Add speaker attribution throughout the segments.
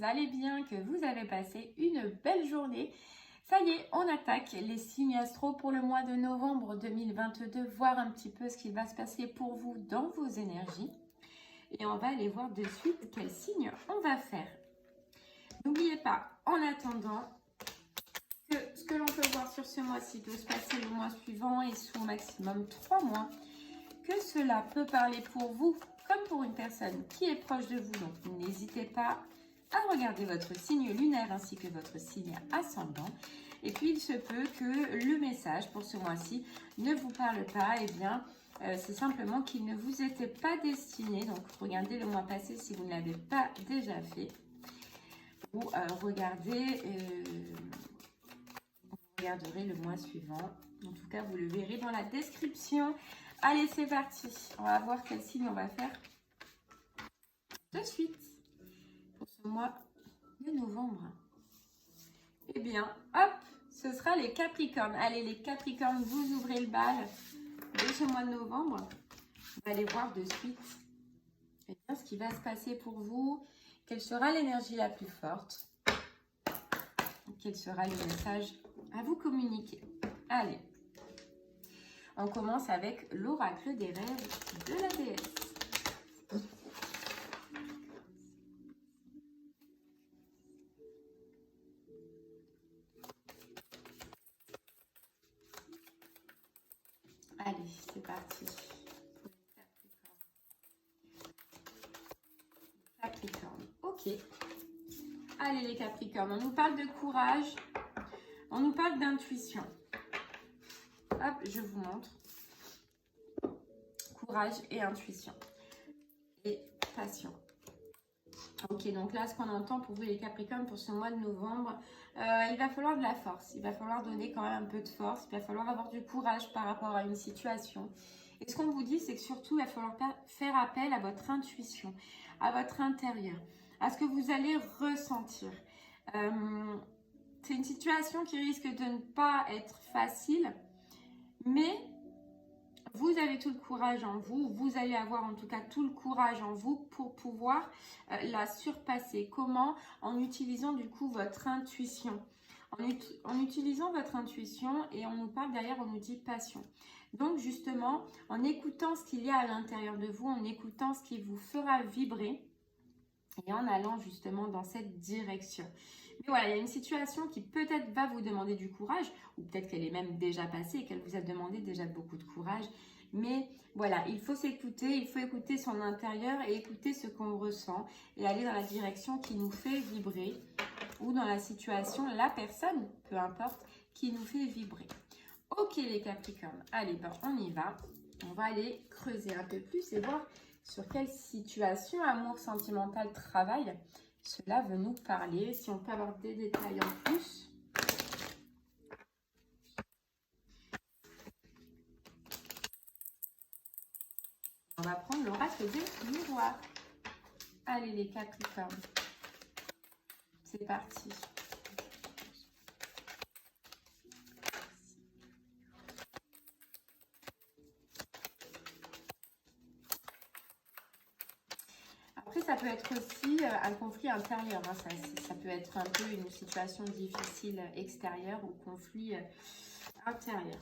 Speaker 1: allez bien, que vous avez passé une belle journée. Ça y est, on attaque les signes astro pour le mois de novembre 2022, voir un petit peu ce qui va se passer pour vous dans vos énergies. Et on va aller voir de suite quel signe on va faire. N'oubliez pas, en attendant, que ce que l'on peut voir sur ce mois-ci peut se passer le mois suivant et sous au maximum 3 mois. Que cela peut parler pour vous comme pour une personne qui est proche de vous. Donc n'hésitez pas à regarder votre signe lunaire ainsi que votre signe ascendant. Et puis il se peut que le message pour ce mois-ci ne vous parle pas. Eh bien, c'est simplement qu'il ne vous était pas destiné. Donc regardez le mois passé si vous ne l'avez pas déjà fait. Ou regarderez le mois suivant. En tout cas, vous le verrez dans la description. Allez, c'est parti. On va voir quel signe on va faire de suite pour ce mois de novembre. Eh bien, hop, ce sera les Capricornes. Allez, les Capricornes, vous ouvrez le bal de ce mois de novembre. On va aller voir de suite eh bien, ce qui va se passer pour vous. Quelle sera l'énergie la plus forte? Quel sera le message à vous communiquer? Allez. On commence avec l'oracle des rêves de la déesse. Allez, c'est parti. Capricorne. Ok. Allez les Capricornes, on nous parle de courage, on nous parle d'intuition. Hop, je vous montre. Courage et intuition. Et passion. Ok, donc là, ce qu'on entend pour vous les Capricornes pour ce mois de novembre, il va falloir de la force. Il va falloir donner quand même un peu de force. Il va falloir avoir du courage par rapport à une situation. Et ce qu'on vous dit, c'est que surtout, il va falloir faire appel à votre intuition, à votre intérieur, à ce que vous allez ressentir. C'est une situation qui risque de ne pas être facile, mais vous avez tout le courage en vous, vous allez avoir en tout cas tout le courage en vous pour pouvoir la surpasser. Comment? En utilisant du coup votre intuition. En utilisant votre intuition, et on nous parle derrière, on nous dit passion. Donc justement, en écoutant ce qu'il y a à l'intérieur de vous, en écoutant ce qui vous fera vibrer, et en allant justement dans cette direction. Mais voilà, il y a une situation qui peut-être va vous demander du courage, ou peut-être qu'elle est même déjà passée et qu'elle vous a demandé déjà beaucoup de courage. Mais voilà, il faut s'écouter, il faut écouter son intérieur et écouter ce qu'on ressent et aller dans la direction qui nous fait vibrer ou dans la situation, la personne, peu importe, qui nous fait vibrer. Ok les Capricornes, allez, ben, on y va. On va aller creuser un peu plus et voir sur quelle situation, amour, sentimental, travail, cela veut nous parler. Si on peut avoir des détails en plus. On va prendre l'oracle des miroirs. Allez les Capricornes. C'est parti. Après, ça peut être aussi un conflit intérieur. Hein. Ça peut être un peu une situation difficile extérieure ou conflit intérieur.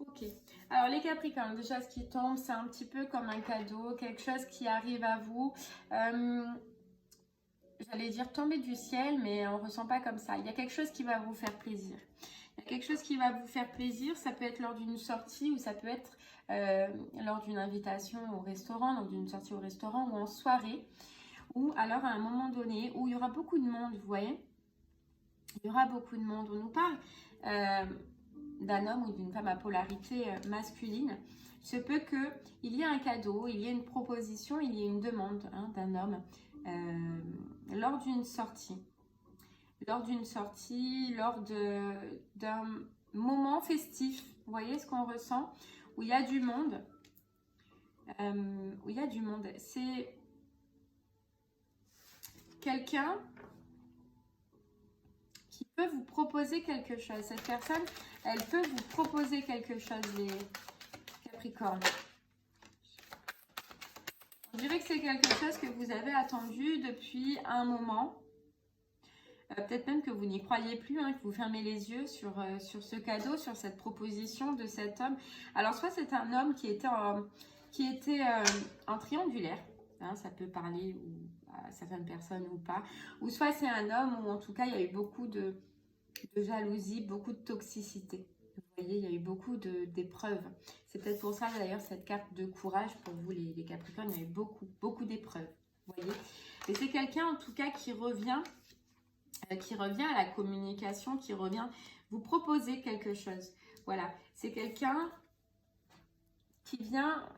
Speaker 1: Ok. Alors, les Capricornes, déjà, ce qui tombe, c'est un petit peu comme un cadeau, quelque chose qui arrive à vous. J'allais dire tomber du ciel, mais on ne ressent pas comme ça. Il y a quelque chose qui va vous faire plaisir. Il y a quelque chose qui va vous faire plaisir. Ça peut être lors d'une sortie ou ça peut être lors d'une invitation au restaurant, donc d'une sortie au restaurant ou en soirée. Ou alors à un moment donné où il y aura beaucoup de monde, vous voyez. Il y aura beaucoup de monde. On nous parle d'un homme ou d'une femme à polarité masculine. Il se peut qu'il y ait un cadeau, il y ait une proposition, il y ait une demande d'un homme lors d'une sortie. Lors d'un moment festif. Vous voyez ce qu'on ressent? Où il y a du monde. C'est quelqu'un qui peut vous proposer quelque chose. Cette personne, elle peut vous proposer quelque chose, les Capricornes. On dirait que c'est quelque chose que vous avez attendu depuis un moment. Peut-être même que vous n'y croyez plus, hein, que vous fermez les yeux sur ce cadeau, sur cette proposition de cet homme. Alors, soit c'est un homme qui était en triangulaire, hein, ça peut parler à certaines personnes ou pas, ou soit c'est un homme où en tout cas il y a eu beaucoup de jalousie, beaucoup de toxicité. Vous voyez, il y a eu beaucoup d'épreuves. C'est peut-être pour ça d'ailleurs cette carte de courage pour vous les Capricornes, il y a eu beaucoup d'épreuves. Vous voyez, et c'est quelqu'un en tout cas qui revient à la communication, qui revient vous proposer quelque chose. Voilà, c'est quelqu'un qui vient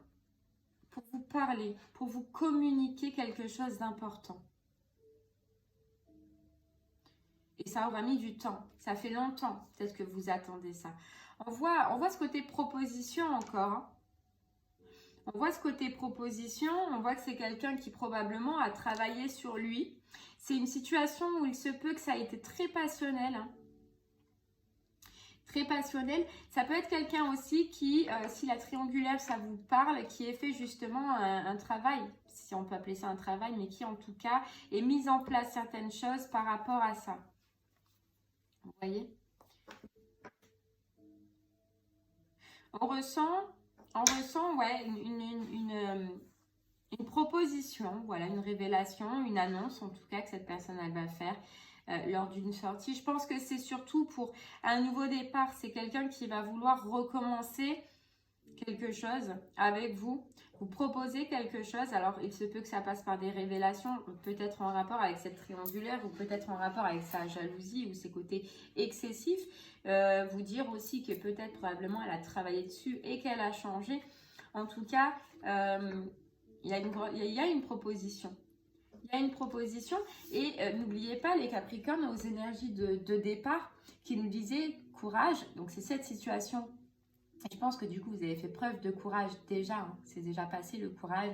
Speaker 1: pour vous parler, pour vous communiquer quelque chose d'important. Et ça aura mis du temps. Ça fait longtemps, peut-être que vous attendez ça. On voit ce côté proposition encore. Hein. On voit ce côté proposition. On voit que c'est quelqu'un qui probablement a travaillé sur lui. C'est une situation où il se peut que ça a été très passionnel. Hein. Très passionnel. Ça peut être quelqu'un aussi qui, si la triangulaire, ça vous parle, qui ait fait justement un travail, si on peut appeler ça un travail, mais qui en tout cas ait mis en place certaines choses par rapport à ça. Vous voyez, on ressent ouais, une proposition, voilà, une révélation, une annonce en tout cas que cette personne elle va faire lors d'une sortie. Je pense que c'est surtout pour un nouveau départ. C'est quelqu'un qui va vouloir recommencer quelque chose avec vous. Vous proposez quelque chose, alors il se peut que ça passe par des révélations, peut-être en rapport avec cette triangulaire ou peut-être en rapport avec sa jalousie ou ses côtés excessifs. Vous dire aussi que peut-être probablement elle a travaillé dessus et qu'elle a changé. En tout cas, il y a une proposition. Il y a une proposition et n'oubliez pas les Capricornes aux énergies de départ qui nous disaient courage. Donc c'est cette situation. Et je pense que du coup, vous avez fait preuve de courage déjà. Hein, c'est déjà passé le courage.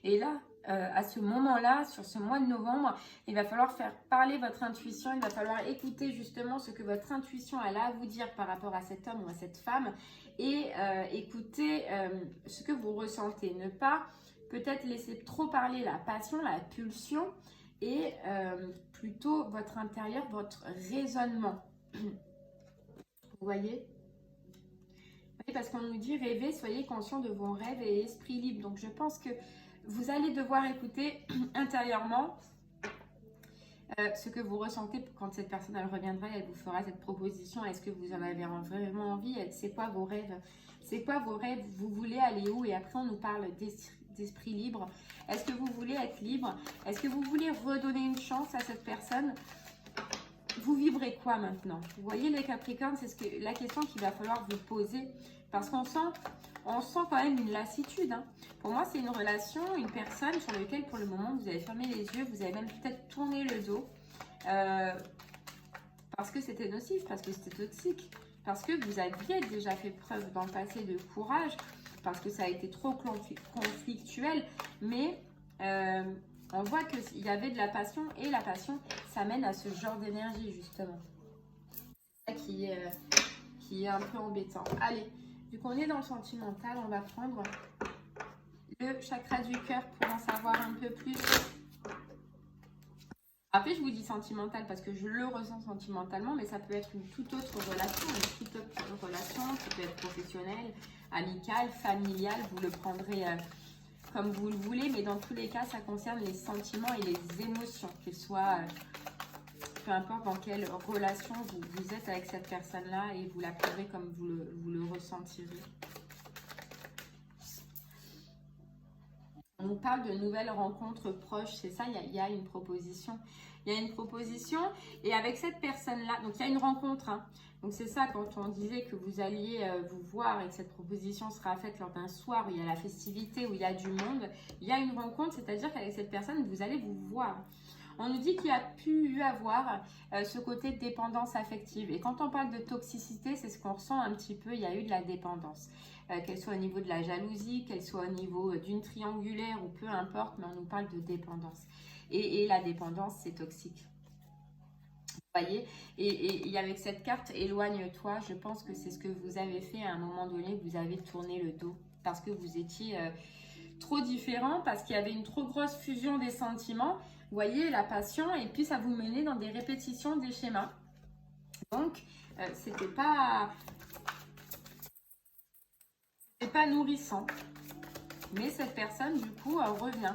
Speaker 1: Et là, à ce moment-là, sur ce mois de novembre, il va falloir faire parler votre intuition. Il va falloir écouter justement ce que votre intuition elle a à vous dire par rapport à cet homme ou à cette femme. Et écouter ce que vous ressentez. Ne pas peut-être laisser trop parler la passion, la pulsion. Et plutôt votre intérieur, votre raisonnement. Vous voyez ? Parce qu'on nous dit rêver, soyez conscient de vos rêves et esprit libre. Donc je pense que vous allez devoir écouter intérieurement ce que vous ressentez quand cette personne elle reviendra et elle vous fera cette proposition. Est-ce que vous en avez vraiment envie? C'est quoi vos rêves? C'est quoi vos rêves? Vous voulez aller où? Et après on nous parle d'esprit libre. Est-ce que vous voulez être libre? Est-ce que vous voulez redonner une chance à cette personne? Vous vibrez quoi maintenant? Vous voyez les Capricornes, c'est la question qu'il va falloir vous poser. Parce qu'on sent quand même une lassitude. Hein. Pour moi, c'est une relation, une personne sur laquelle pour le moment, vous avez fermé les yeux, vous avez même peut-être tourné le dos. Parce que c'était nocif, parce que c'était toxique. Parce que vous aviez déjà fait preuve dans le passé de courage. Parce que ça a été trop conflictuel. Mais on voit qu'il y avait de la passion. Et la passion, ça mène à ce genre d'énergie, justement. C'est ça qui est un peu embêtant. Allez. Vu qu'on est dans le sentimental, on va prendre le chakra du cœur pour en savoir un peu plus. Après, je vous dis sentimental parce que je le ressens sentimentalement, mais ça peut être une toute autre relation, qui peut être professionnelle, amicale, familiale. Vous le prendrez comme vous le voulez, mais dans tous les cas, ça concerne les sentiments et les émotions, qu'elles soient... peu importe dans quelle relation vous êtes avec cette personne-là et vous la prendrez comme vous le ressentirez. On nous parle de nouvelles rencontres proches, c'est ça, il y a une proposition. Il y a une proposition et avec cette personne-là, donc il y a une rencontre. Hein. Donc c'est ça quand on disait que vous alliez vous voir et que cette proposition sera faite lors d'un soir où il y a la festivité, où il y a du monde. Il y a une rencontre, c'est-à-dire qu'avec cette personne, vous allez vous voir. On nous dit qu'il y a pu avoir ce côté de dépendance affective. Et quand on parle de toxicité, c'est ce qu'on ressent un petit peu. Il y a eu de la dépendance. Qu'elle soit au niveau de la jalousie, qu'elle soit au niveau d'une triangulaire ou peu importe, mais on nous parle de dépendance. Et la dépendance, c'est toxique. Vous voyez, et avec cette carte, éloigne-toi, je pense que c'est ce que vous avez fait à un moment donné. Vous avez tourné le dos parce que vous étiez... trop différent parce qu'il y avait une trop grosse fusion des sentiments. Vous voyez, la passion, et puis ça vous menait dans des répétitions des schémas. Donc, c'était pas nourrissant. Mais cette personne, du coup, revient.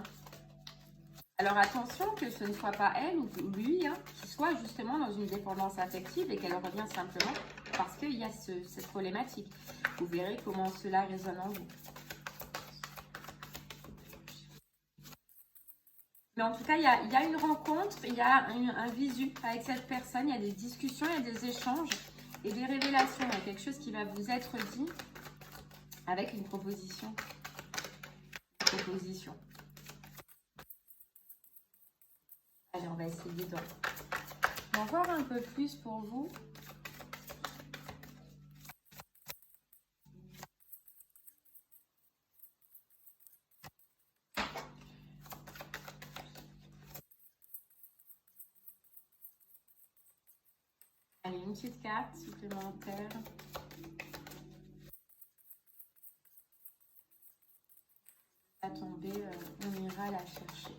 Speaker 1: Alors attention que ce ne soit pas elle ou lui hein, qui soit justement dans une dépendance affective et qu'elle revient simplement parce qu'il y a cette problématique. Vous verrez comment cela résonne en vous. Mais en tout cas, il y a une rencontre, il y a un visu avec cette personne, il y a des discussions, il y a des échanges et des révélations. Il y a quelque chose qui va vous être dit avec une proposition. Allez, on va essayer d'en voir un peu plus pour vous. Allez, une petite carte supplémentaire. À tomber, on ira la chercher.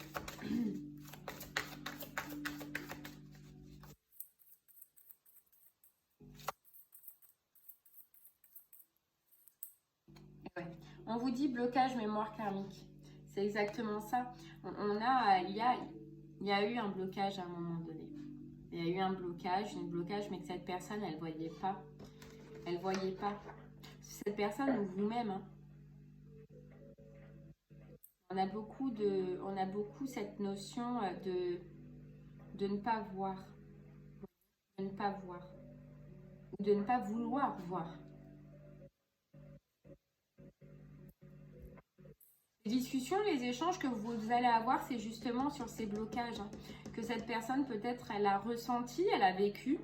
Speaker 1: Ouais. On vous dit blocage mémoire karmique. C'est exactement ça. Il y a eu un blocage à un moment donné. Il y a eu un blocage, mais que cette personne, elle ne voyait pas. Elle ne voyait pas. Cette personne ou vous-même, hein. On a beaucoup cette notion de ne pas voir. De ne pas voir. Ou de ne pas vouloir voir. Les discussions, les échanges que vous allez avoir, c'est justement sur ces blocages. Hein, que cette personne, peut-être, elle a ressenti, elle a vécu,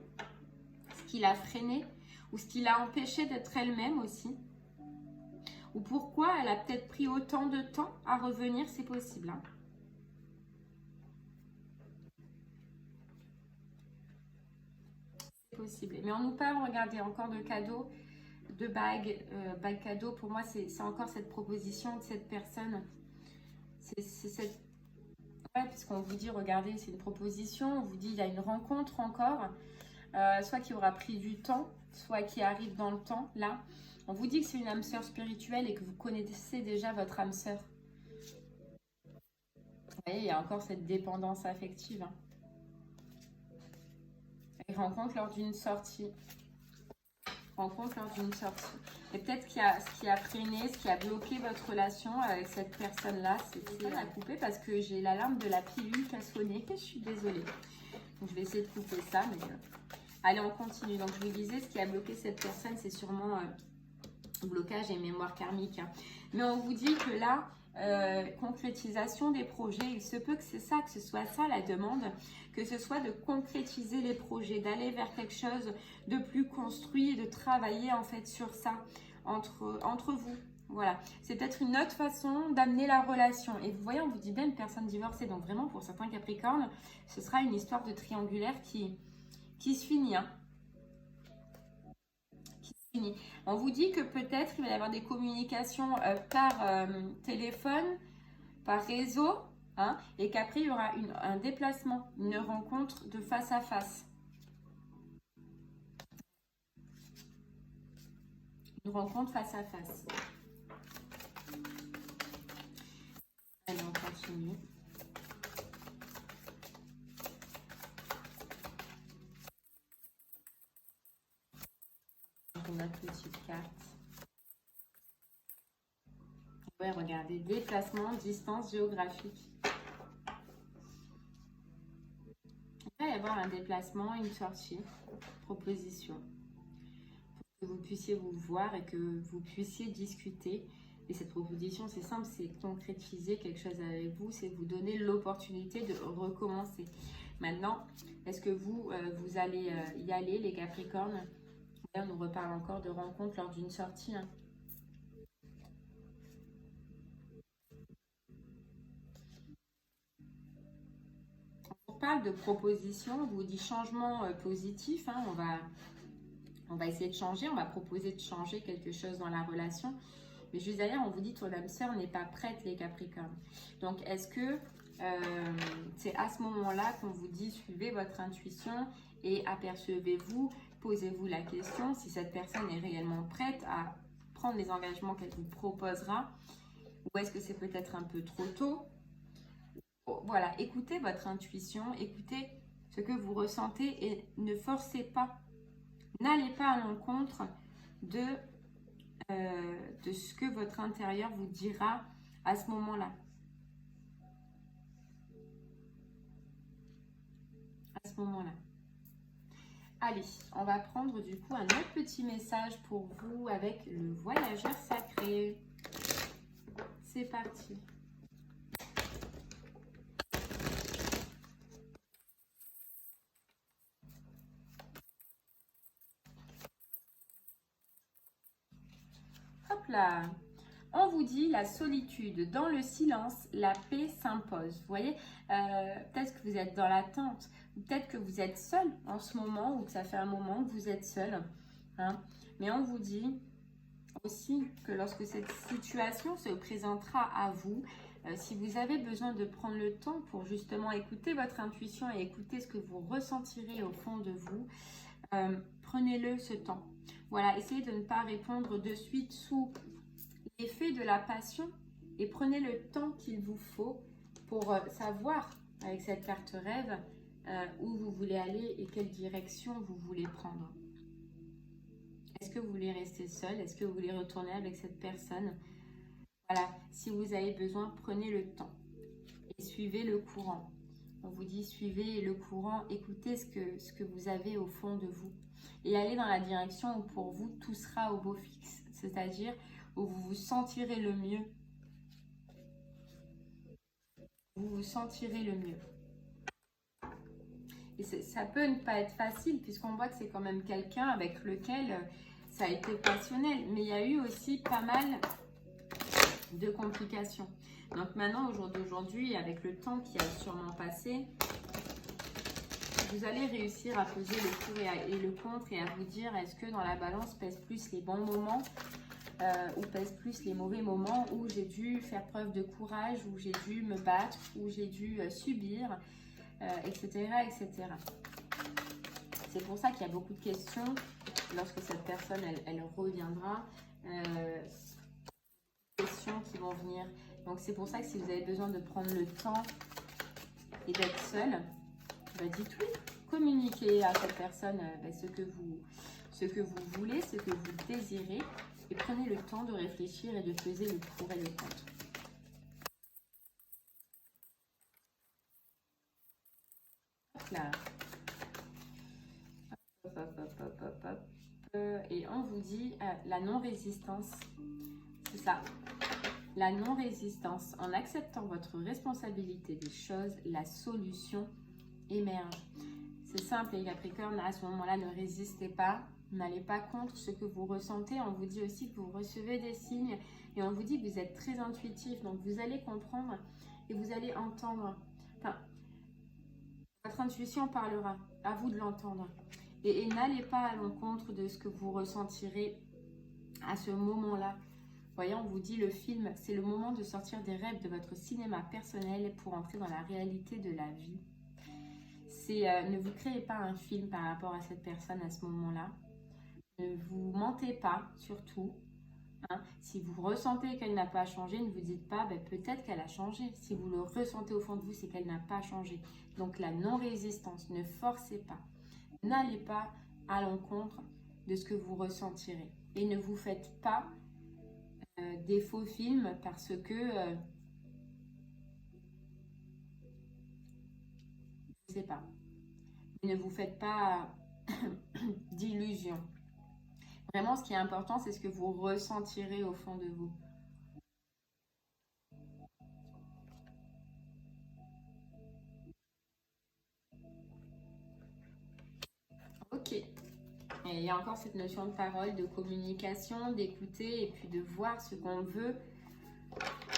Speaker 1: ce qui l'a freinée, ou ce qui l'a empêché d'être elle-même aussi. Ou pourquoi elle a peut-être pris autant de temps à revenir, c'est possible. Hein. C'est possible. Mais on nous parle, regardez, encore de cadeaux, de bagues, bagues cadeaux. Pour moi, c'est encore cette proposition de cette personne. C'est cette... Ouais, puisqu'on vous dit, regardez, c'est une proposition. On vous dit, il y a une rencontre encore. Soit qui aura pris du temps, soit qui arrive dans le temps, là. On vous dit que c'est une âme sœur spirituelle et que vous connaissez déjà votre âme sœur. Vous voyez, il y a encore cette dépendance affective. Hein. Et rencontre lors d'une sortie. Et peut-être ce qui a freiné, ce qui a bloqué votre relation avec cette personne-là, c'est à couper parce que j'ai l'alarme de la pilule qui a sonné. Je suis désolée. Donc, je vais essayer de couper ça, mais... Allez, on continue. Donc, je vous disais, ce qui a bloqué cette personne, c'est sûrement blocage et mémoire karmique. Hein. Mais on vous dit que là, concrétisation des projets, il se peut que c'est ça, que ce soit ça la demande, que ce soit de concrétiser les projets, d'aller vers quelque chose de plus construit et de travailler en fait sur ça entre vous. Voilà, c'est peut-être une autre façon d'amener la relation. Et vous voyez, on vous dit bien une personne divorcée. Donc vraiment, pour certains Capricornes, ce sera une histoire de triangulaire qui se finit. Hein. On vous dit que peut-être il va y avoir des communications par téléphone, par réseau, hein, et qu'après il y aura un déplacement, une rencontre de face à face. Une rencontre face à face. Allez, on continue. Notre petite carte. Ouais, regardez, déplacement, distance géographique. Il va y avoir un déplacement, une sortie, proposition. Pour que vous puissiez vous voir et que vous puissiez discuter. Et cette proposition, c'est simple, c'est concrétiser quelque chose avec vous, c'est vous donner l'opportunité de recommencer. Maintenant, est-ce que vous allez y aller, les Capricornes? On nous reparle encore de rencontres lors d'une sortie. Hein. On parle de proposition, on vous dit changement positif. Hein. On va essayer de changer, on va proposer de changer quelque chose dans la relation. Mais juste derrière, on vous dit que ton âme sœur n'est pas prête, les Capricornes. Donc, est-ce que c'est à ce moment-là qu'on vous dit suivez votre intuition et apercevez-vous, posez-vous la question si cette personne est réellement prête à prendre les engagements qu'elle vous proposera, ou est-ce que c'est peut-être un peu trop tôt? Voilà, écoutez votre intuition, écoutez ce que vous ressentez et ne forcez pas. N'allez pas à l'encontre de ce que votre intérieur vous dira à ce moment-là. À ce moment-là. Allez, on va prendre du coup un autre petit message pour vous avec le voyageur sacré. C'est parti. Hop là. On vous dit la solitude, dans le silence, la paix s'impose. Vous voyez, peut-être que vous êtes dans l'attente, peut-être que vous êtes seul en ce moment ou que ça fait un moment que vous êtes seul. Hein. Mais on vous dit aussi que lorsque cette situation se présentera à vous, si vous avez besoin de prendre le temps pour justement écouter votre intuition et écouter ce que vous ressentirez au fond de vous, prenez-le ce temps. Voilà, essayez de ne pas répondre de suite sous l'effet de la passion et prenez le temps qu'il vous faut pour savoir avec cette carte rêve où vous voulez aller et quelle direction vous voulez prendre. Est-ce que vous voulez rester seul? Est-ce que vous voulez retourner avec cette personne? Voilà, si vous avez besoin, prenez le temps et suivez le courant. On vous dit suivez le courant, écoutez ce que vous avez au fond de vous et allez dans la direction où pour vous tout sera au beau fixe, c'est-à-dire où vous vous sentirez le mieux. Vous vous sentirez le mieux. Et ça peut ne pas être facile puisqu'on voit que c'est quand même quelqu'un avec lequel ça a été passionnel. Mais il y a eu aussi pas mal de complications. Donc maintenant, au jour d'aujourd'hui, avec le temps qui a sûrement passé, vous allez réussir à peser le pour et le contre et à vous dire est-ce que dans la balance pèse plus les bons moments ou pèse plus les mauvais moments où j'ai dû faire preuve de courage, où j'ai dû me battre, où j'ai dû subir, etc., etc. C'est pour ça qu'il y a beaucoup de questions lorsque cette personne, elle reviendra. Questions qui vont venir. Donc c'est pour ça que si vous avez besoin de prendre le temps et d'être seul, dites oui. Communiquez à cette personne ce que vous voulez, ce que vous désirez et prenez le temps de réfléchir et de peser le pour et le contre. Hop là. Et on vous dit la non-résistance. C'est ça. La non-résistance. En acceptant votre responsabilité des choses, la solution émerge. C'est simple les Capricornes, à ce moment-là, ne résistez pas. N'allez pas contre ce que vous ressentez. On vous dit aussi que vous recevez des signes et on vous dit que vous êtes très intuitif. Donc, vous allez comprendre et vous allez entendre. Enfin, votre intuition parlera. À vous de l'entendre. Et n'allez pas à l'encontre de ce que vous ressentirez à ce moment-là. Voyez, on vous dit le film, c'est le moment de sortir des rêves de votre cinéma personnel pour entrer dans la réalité de la vie. Ne vous créez pas un film par rapport à cette personne à ce moment-là. Ne vous mentez pas, surtout. Hein. Si vous ressentez qu'elle n'a pas changé, ne vous dites pas peut-être qu'elle a changé. Si vous le ressentez au fond de vous, c'est qu'elle n'a pas changé. Donc la non-résistance, ne forcez pas. N'allez pas à l'encontre de ce que vous ressentirez. Et ne vous faites pas des faux films parce que je ne sais pas. Ne vous faites pas d'illusions. Vraiment, ce qui est important, c'est ce que vous ressentirez au fond de vous. Ok. Et il y a encore cette notion de parole, de communication, d'écouter et puis de voir ce qu'on veut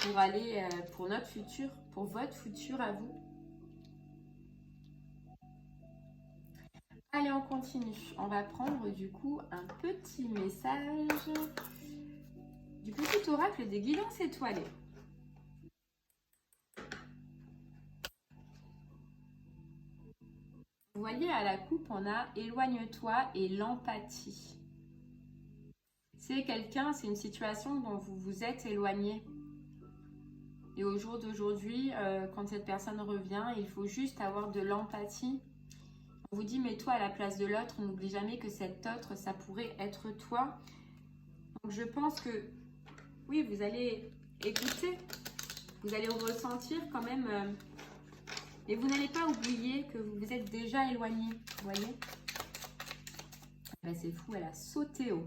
Speaker 1: pour aller pour notre futur, pour votre futur à vous. Allez, on continue. On va prendre du coup un petit message du petit oracle des guidances étoilées. Vous voyez, à la coupe, on a éloigne-toi et l'empathie. C'est quelqu'un, c'est une situation dont vous vous êtes éloigné. Et au jour d'aujourd'hui, quand cette personne revient, il faut juste avoir de l'empathie. On vous dit, mets-toi à la place de l'autre. N'oublie jamais que cet autre, ça pourrait être toi. Donc je pense que, oui, vous allez écouter. Vous allez ressentir quand même... et vous n'allez pas oublier que vous vous êtes déjà éloigné. Vous voyez? Ben, c'est fou, elle a sauté haut.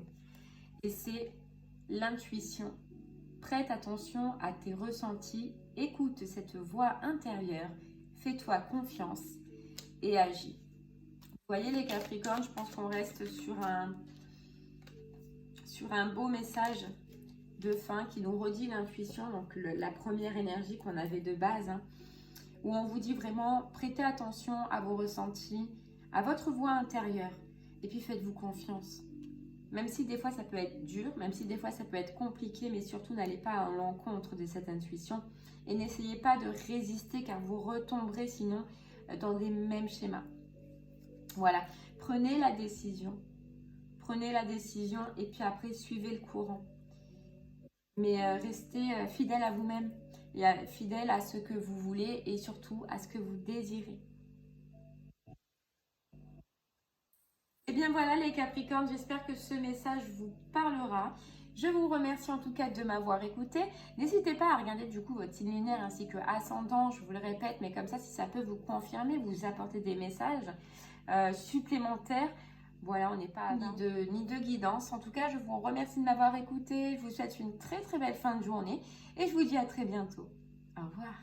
Speaker 1: Et c'est l'intuition. Prête attention à tes ressentis. Écoute cette voix intérieure. Fais-toi confiance et agis. Vous voyez les Capricornes, je pense qu'on reste sur un beau message de fin qui nous redit l'intuition, donc la première énergie qu'on avait de base, hein, où on vous dit vraiment prêtez attention à vos ressentis, à votre voix intérieure, et puis faites-vous confiance. Même si des fois ça peut être dur, même si des fois ça peut être compliqué, mais surtout n'allez pas à l'encontre de cette intuition et n'essayez pas de résister car vous retomberez sinon dans des mêmes schémas. Voilà, prenez la décision et puis après suivez le courant. Mais restez fidèle à vous-même, fidèle à ce que vous voulez et surtout à ce que vous désirez. Et bien voilà les Capricornes, j'espère que ce message vous parlera. Je vous remercie en tout cas de m'avoir écouté. N'hésitez pas à regarder du coup votre signe lunaire ainsi que ascendant, je vous le répète, mais comme ça si ça peut vous confirmer, vous apporter des messages supplémentaires. Voilà, on n'est pas ni de guidance. En tout cas, je vous remercie de m'avoir écouté. Je vous souhaite une très très belle fin de journée et je vous dis à très bientôt. Au revoir.